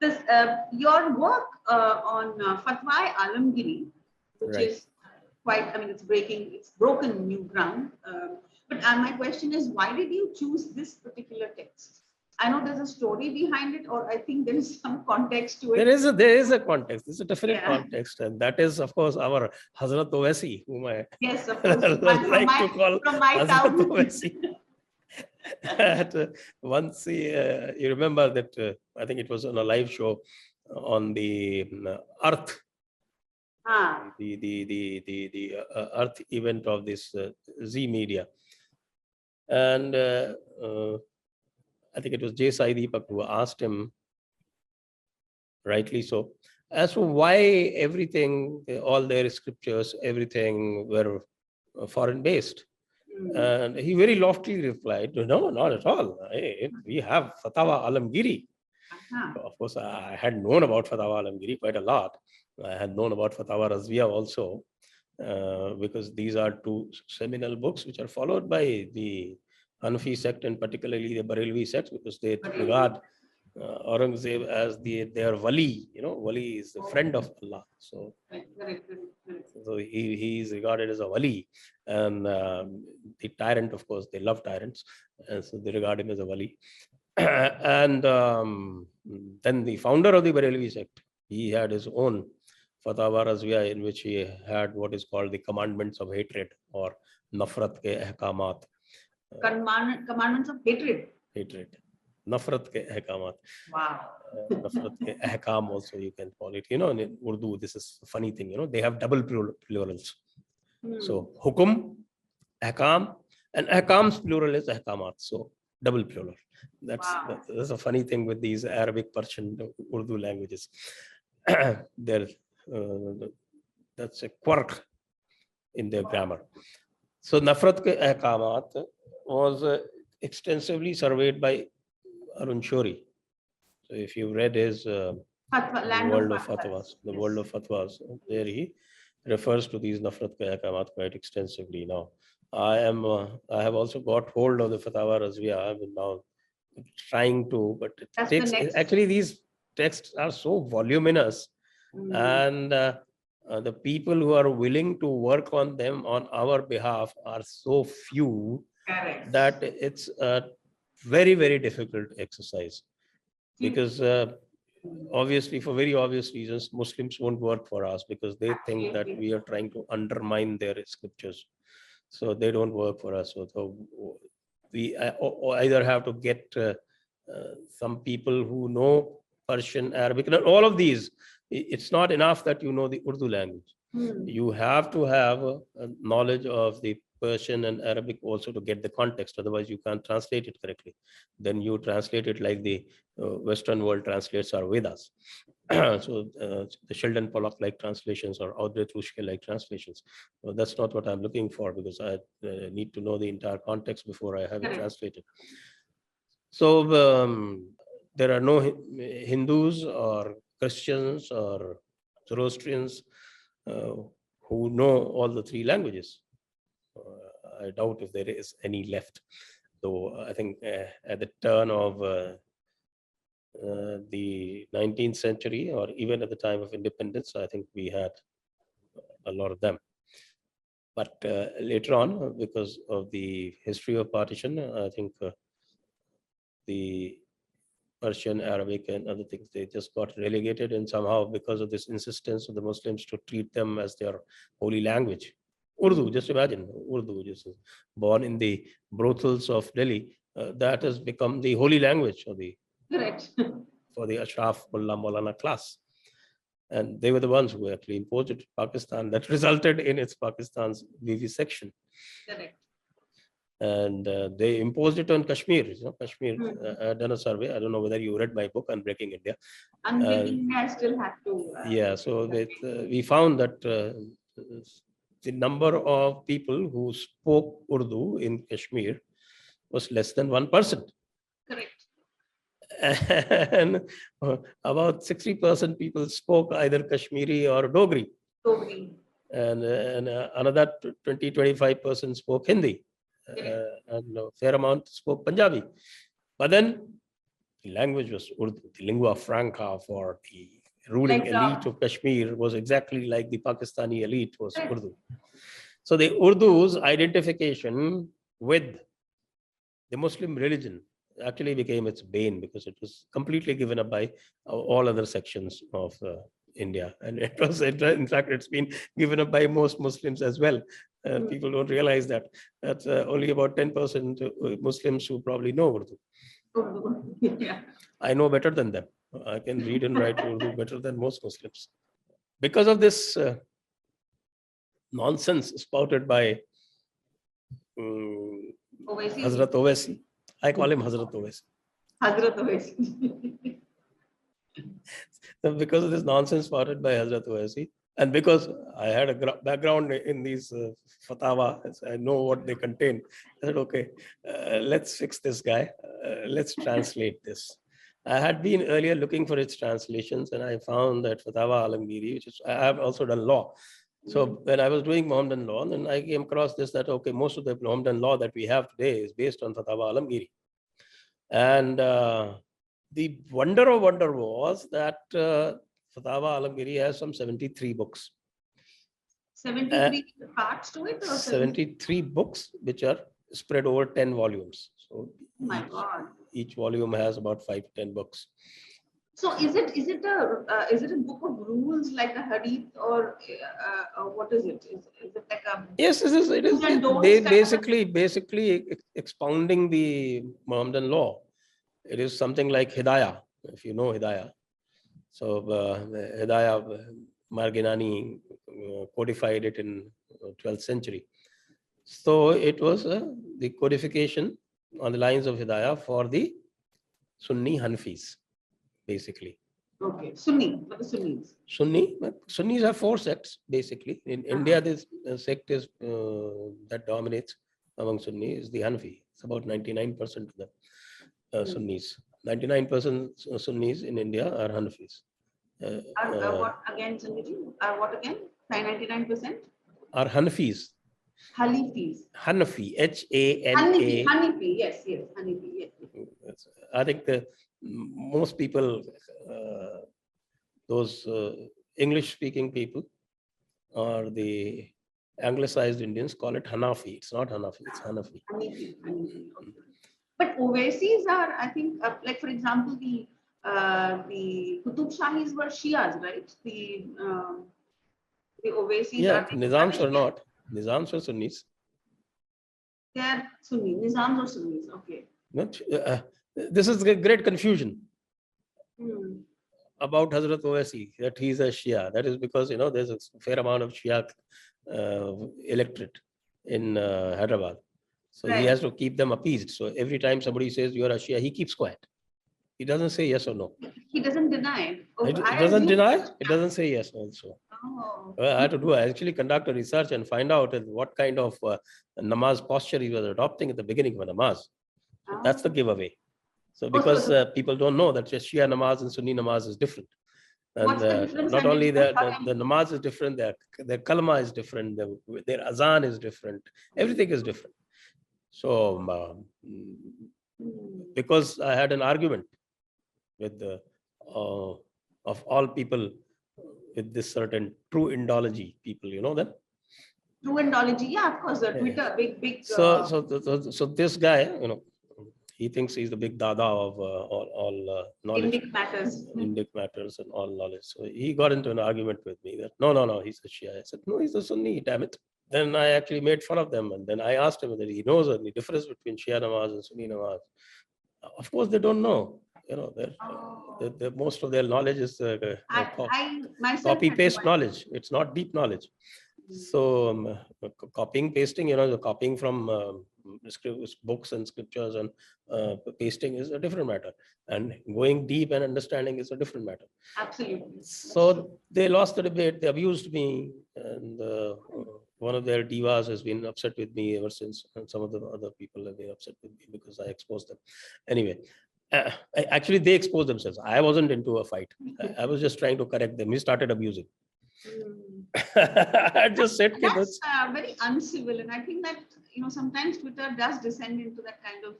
This your work on Fatwa Alamgiri, which is quite, I mean, it's broken new ground. But my question is, why did you choose this particular text? I know there's a story behind it, or I think there is some context to it. There is a context. There's a definite context, and that is, of course, our Hazrat Owaisi, whom I of course, like to call from my Hazrat town. Owaisi. Once you remember that I think it was on a live show on the Earth, the Earth event of this Z Media, and I think it was Deepak who asked him, rightly so, as to why everything, all their scriptures, everything were foreign based. And he very loftily replied, no, not at all. We have Fatawa Alamgiri. Of course, I had known about Fatawa Alamgiri quite a lot. I had known about Fatawa Razviya also, because these are two seminal books which are followed by the Hanafi sect and particularly the Barelvi sect, because they regard Aurangzeb as their wali. Wali is the friend of Allah. So he is regarded as a wali, and the tyrant, of course, they love tyrants, and so they regard him as a wali. And then the founder of the Barelvi sect, he had his own Fatawa Razviya, in which he had what is called the commandments of hatred, or nafrat ke ahkamat. Commandments of hatred. Nafrat ke ahkamat. Wow. Nafrat ke ahkam also you can call it. In Urdu, this is a funny thing. They have double plurals. So hukum, ahkam, and ahkam's plural is ahkamat. So double plural. That's a funny thing with these Arabic, Persian, Urdu languages. That's a quirk in their grammar. So Nafrat ke ahkamat was extensively surveyed by Arun Shori. So if you read his World of Fatwas, the World of Fatwas, there he refers to these Nafrat ke ahkamat quite extensively. Now, I have also got hold of the Fatawa Razviya. I'm now trying to, but it takes, actually these texts are so voluminous, and the people who are willing to work on them on our behalf are so few that it's a very, very difficult exercise, because obviously, for very obvious reasons, Muslims won't work for us because they think that we are trying to undermine their scriptures. So they don't work for us. So we either have to get some people who know Persian, Arabic, and all of these. It's not enough that you know the Urdu language. You have to have a knowledge of the Persian and Arabic also to get the context. Otherwise, you can't translate it correctly. Then you translate it like the Western world translates our Vedas. So the Sheldon Pollock-like translations or Audrey Truschke-like translations. So that's not what I'm looking for, because I need to know the entire context before I have it translated. So there are no Hindus or Christians or Zoroastrians who know all the three languages. I doubt if there is any left, though I think at the turn of the 19th century, or even at the time of independence, I think we had a lot of them. But later on, because of the history of partition, I think the Persian, Arabic, and other things, they just got relegated, and somehow because of this insistence of the Muslims to treat them as their holy language. Urdu, just imagine, Urdu, just born in the brothels of Delhi, that has become the holy language of the for the Ashraf Mullah Maulana class. And they were the ones who actually imposed it to Pakistan. That resulted in its Pakistan's vivisection. Correct. And they imposed it on Kashmir. Kashmir had done a survey. I don't know whether you read my book, Unbreaking India. Unbreaking India, I still have to. Yeah, so we found that the number of people who spoke Urdu in Kashmir was less than 1%. Correct. And about 60% people spoke either Kashmiri or Dogri. And another 20-25% spoke Hindi. And a fair amount spoke Punjabi. But then The language was Urdu. The lingua franca for the ruling Like, elite of Kashmir was exactly like the Pakistani elite was Urdu. So the Urdu's identification with the Muslim religion actually became its bane because it was completely given up by all other sections of India. And it was, in fact, it's been given up by most Muslims as well. People don't realize that. That's only about 10% Muslims who probably know Urdu. Yeah. I know better than them. I can read and write Urdu better than most Muslims. Because of this nonsense spouted by Owaisi. Hazrat Owaisi. I call him Hazrat Owaisi. Hazrat Owaisi. Because of this nonsense spouted by Hazrat Owaisi, and because I had a background in these Fatawa, I know what they contain. I said, okay, let's fix this guy. Let's translate this. I had been earlier looking for its translations, and I found that Fatawa Alamgiri, which is, I have also done law. So when I was doing Mohammedan law, then I came across this, that, okay, most of the Mohammedan law that we have today is based on Fatawa Alamgiri. And the wonder of wonder was that Fatawa Alamgiri has some 73 books. 73 parts to it? Or 73 books, which are spread over 10 volumes. So my God. Each volume has about 5 to 10 books. So is it a book of rules like a hadith, or what is it? Is it like a yes, it is. They basically expounding the Mohammedan law. It is something like Hidayah, if you know Hidayah. So Hidayah Marginani codified it in 12th century. So it was the codification on the lines of Hidayah for the Sunni Hanfis, basically. Okay, Sunni, for the Sunnis. Sunnis have 4 sects, basically. In India, this sect is that dominates among Sunni is the Hanfi. It's about 99% of the Sunnis. 99% Sunnis in India are Hanfis. What again, Sanjay? What again? 99%? Are Hanfis. Hanifis. Hanafi, Hana. Hanifi, yes, Hanifi, yes. I think most people, those English-speaking people, or the anglicized Indians call it Hanafi. It's not Hanafi, it's Hanafi. Hanifi. Okay. But Owaisis are, I think, like for example, the Qutub Shahis were Shias, right? The Owaisis are. Nizams are not. Nizams are Sunnis. They are Sunni. Nizams are Sunnis. Okay. This is a great confusion about Hazrat Owaisi, that he's a Shia. That is because, there's a fair amount of Shia electorate in Hyderabad. So he has to keep them appeased. So every time somebody says you're a Shia, he keeps quiet. He doesn't say yes or no. He doesn't deny it. He doesn't deny. It doesn't say yes also. Oh. I had to actually conduct a research and find out what kind of namaz posture he was adopting at the beginning of a namaz. So that's the giveaway. So because people don't know that Shia namaz and Sunni namaz is different. And not only the namaz is different, their kalma is different, their azan is different, everything is different. So because I had an argument with of all people with this certain true Indology people, you know them? True Indology, yeah, of course, the Twitter, big. So this guy, he thinks he's the big dada of all knowledge. Indic matters and all knowledge. So he got into an argument with me that no, he's a Shia. I said, no, he's a Sunni, damn it. Then I actually made fun of them, and then I asked him whether he knows any difference between Shia namaz and Sunni namaz. Of course, they don't know. Most of their knowledge is copy-paste knowledge. It's not deep knowledge. So copying, pasting, copying from books and scriptures and pasting is a different matter. And going deep and understanding is a different matter. Absolutely. So they lost the debate. They abused me. And one of their divas has been upset with me ever since. And some of the other people have been upset with me because I exposed them. Anyway. Actually, they exposed themselves. I wasn't into a fight. I was just trying to correct them. He started abusing. I just said that's very uncivil, and I think that sometimes Twitter does descend into that kind of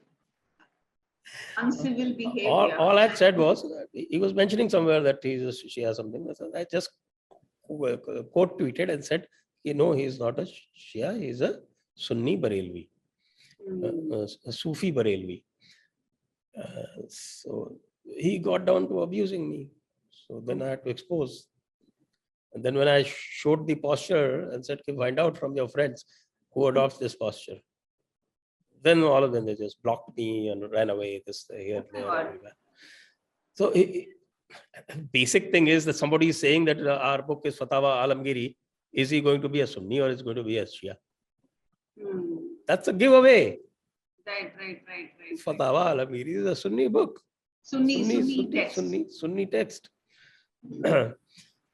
Uncivil behavior. All I said was, he was mentioning somewhere that he's a Shia something. I just quote tweeted and said, he's not a Shia, he's a Sunni Barelvi, a Sufi Barelvi. So he got down to abusing me. So then I had to expose. And then when I showed the posture and said, find out from your friends who adopts this posture. Then all of them, they just blocked me and ran away, this, here, there, everywhere. So basic thing is that somebody is saying that our book is Fatawa Alamgiri. Is he going to be a Sunni or is he going to be a Shia? That's a giveaway. Right. Fatawa Alamgiri is a Sunni book. Sunni text.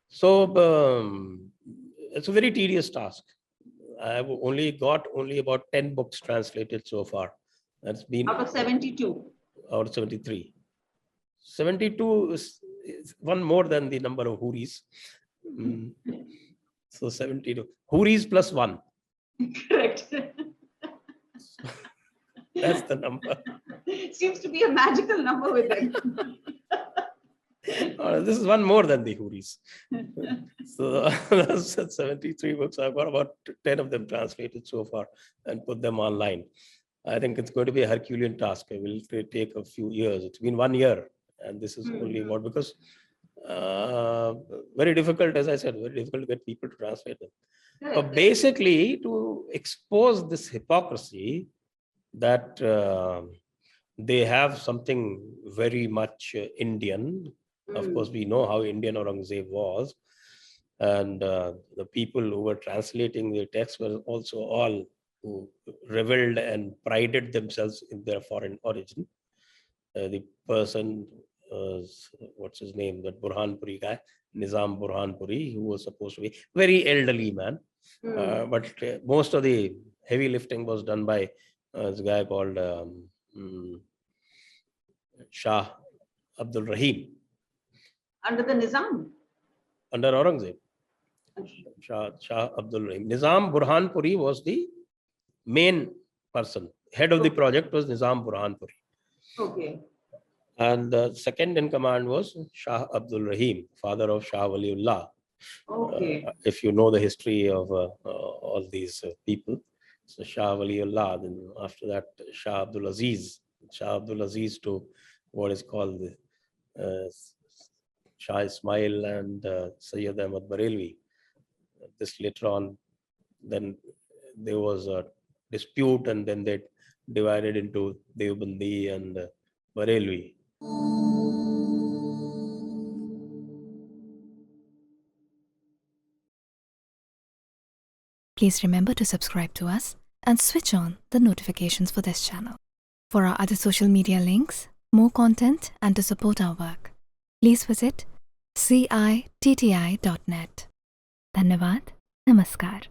So it's a very tedious task. I have only got about 10 books translated so far. That's been out of 72. Out of 73. 72 is one more than the number of Huris. So 72. Huris plus one. Correct. That's the number. Seems to be a magical number with them. This is one more than the Huris. So that's 73 books. I've got about 10 of them translated so far and put them online. I think it's going to be a Herculean task. It will take a few years. It's been 1 year, and this is only what, because very difficult, as I said, very difficult to get people to translate them. But basically, to expose this hypocrisy that they have something very much Indian. Of course, we know how Indian Aurangzeb was. And the people who were translating the text were also all who reveled and prided themselves in their foreign origin. The person, what's his name, that Burhanpuri guy, Nizam Burhanpuri, who was supposed to be very elderly man. But most of the heavy lifting was done by this guy called Shah Abdul Rahim. Under the Nizam? Under Aurangzeb. Shah Abdul Rahim. Nizam Burhanpuri was the main person. Head of the project was Nizam Burhanpuri. Okay. And the second in command was Shah Abdul Rahim, father of Shah Waliullah. Okay. If you know the history of all these people. So Shah Waliullah, then after that Shah Abdul Aziz to what is called the Shah Ismail and Sayyid Ahmad Barelvi. This later on, then there was a dispute and then they divided into Deobandi and Barelvi. Please remember to subscribe to us and switch on the notifications for this channel. For our other social media links, more content, and to support our work, please visit citti.net. Dhanyavad. Namaskar.